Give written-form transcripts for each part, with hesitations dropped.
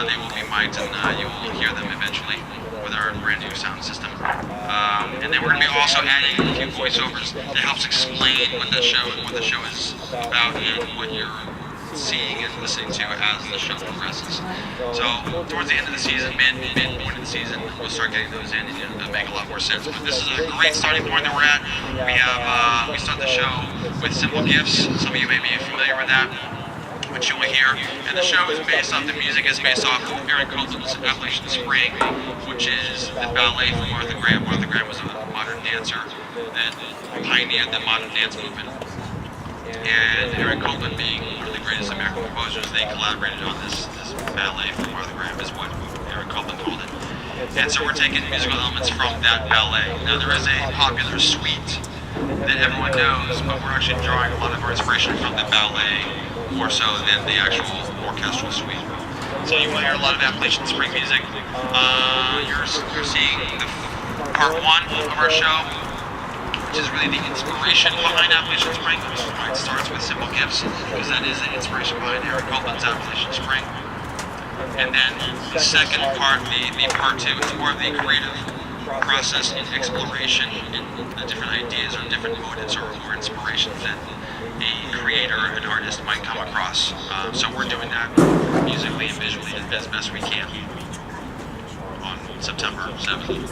They will be mic'd and you will hear them eventually with our brand new sound system. And then we're going to be also adding a few voiceovers that helps explain what the show is about and what you're seeing and listening to as the show progresses. So towards the end of the season, midpoint of the season, we'll start getting those in and it'll make a lot more sense. But this is a great starting point that we're at. We start the show with Simple Gifts. Some of you may be familiar with that, which you will hear. And the show is based off, the music is based off Aaron Copland's Appalachian Spring, which is the ballet from Martha Graham. Martha Graham was a modern dancer that pioneered the modern dance movement. And Aaron Copland, being one of the greatest American composers, they collaborated on this ballet from Martha Graham, is what Aaron Copland called it. And so we're taking musical elements from that ballet. Now there is a popular suite that everyone knows, but we're actually drawing a lot of our inspiration from the ballet, more so than the actual orchestral suite. So you will hear a lot of Appalachian Spring music. You're seeing the part one of our show, which is really the inspiration behind Appalachian Spring. It starts with Simple Gifts, because that is the inspiration behind Aaron Copland's Appalachian Spring. And then the second part, the part two, is more of the creative process and exploration in the different ideas or different motives or inspirations that a creator, an artist might come across. So we're doing that musically and visually as best we can on September 7th.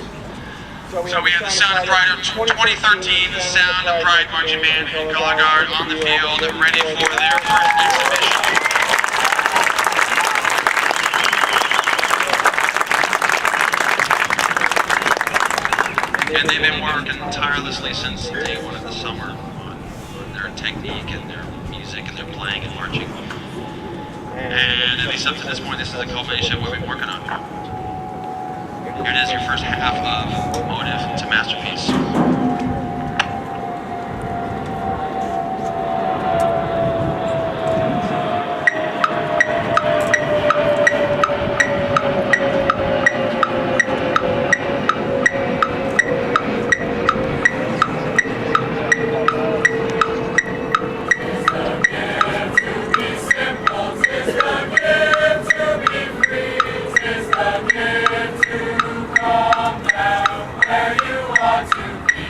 So we have the Sound of Pride of 2013, the Sound of Pride Marching Band and Color Guard on the field, ready for their first exhibition. And they've been working tirelessly since day one of the summer on their technique and their music and their playing and marching. And at least up to this point, this is a culmination of what we've been working on. Here it is, your first half of Motive to Masterpiece. To be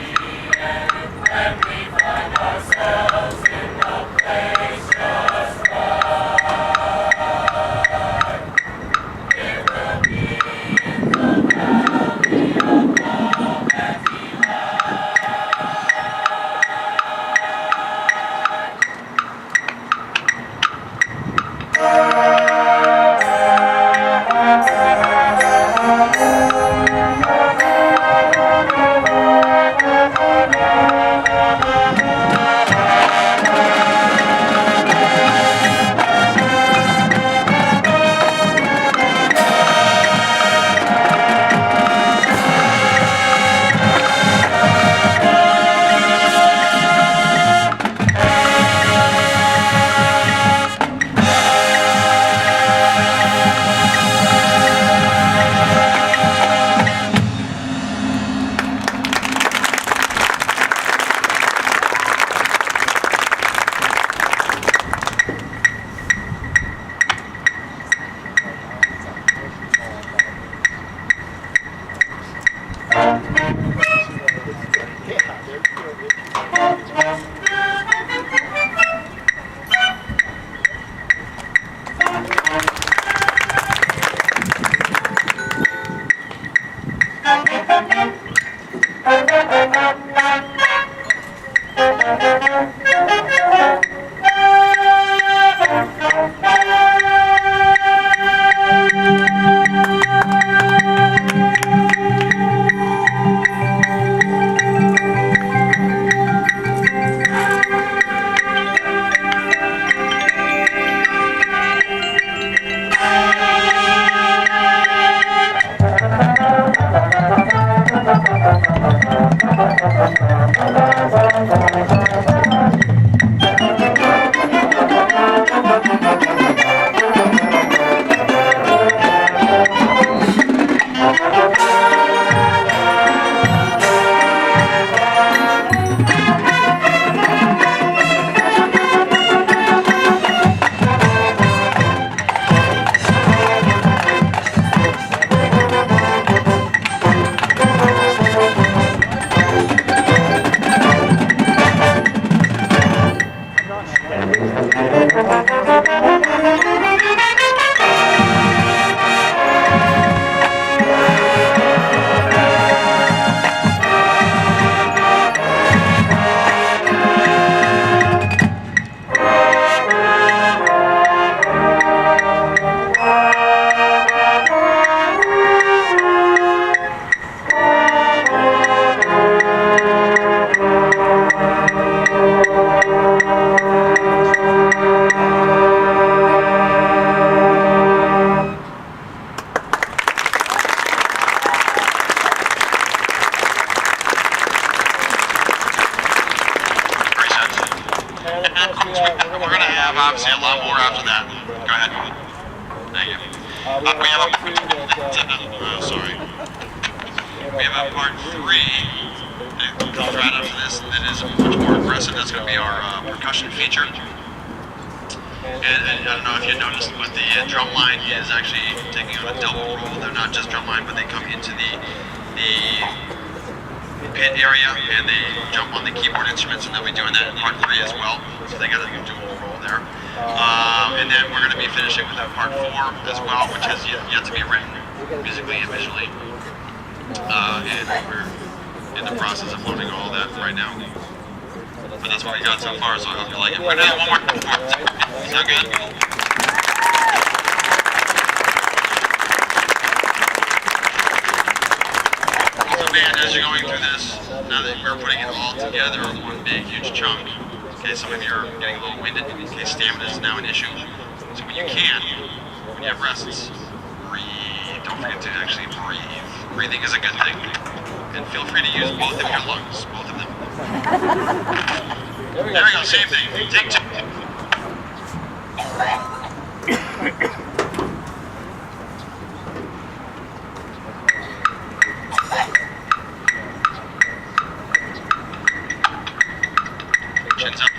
We have a sorry. We have a part 3. It comes right after this. That is much more aggressive. That's going to be our percussion feature. And I don't know if you noticed, but the drum line is actually taking on a double role. They're not just drum line, but they come into the pit area and they jump on the keyboard instruments, and they'll be doing that in part 3 as well. So they got a dual role there. And then we're going to be finishing with part 4 as well, which has yet to be written musically and visually. And we're in the process of loading all that right now. But that's what we got so far, so I hope you like it. We're going to do one more performance. Sound good? So band, as you're going through this, now that we're putting it all together in one big, huge chunk, okay, some of you are getting a little winded, okay, stamina is now an issue. So when you can, when you have rests, breathe. Don't forget to actually breathe. Breathing is a good thing. And feel free to use both of your lungs, both of them. There we go, same thing. Take 2. Chins up.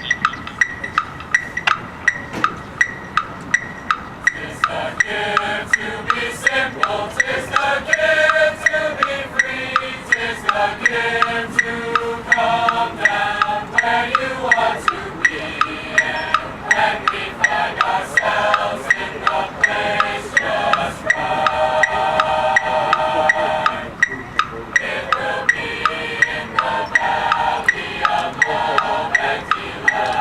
Tis the gift to be simple, tis the gift to be free, tis the gift to come down where you want to be, and when we find ourselves in the place just right, it will be in the valley of love and delight.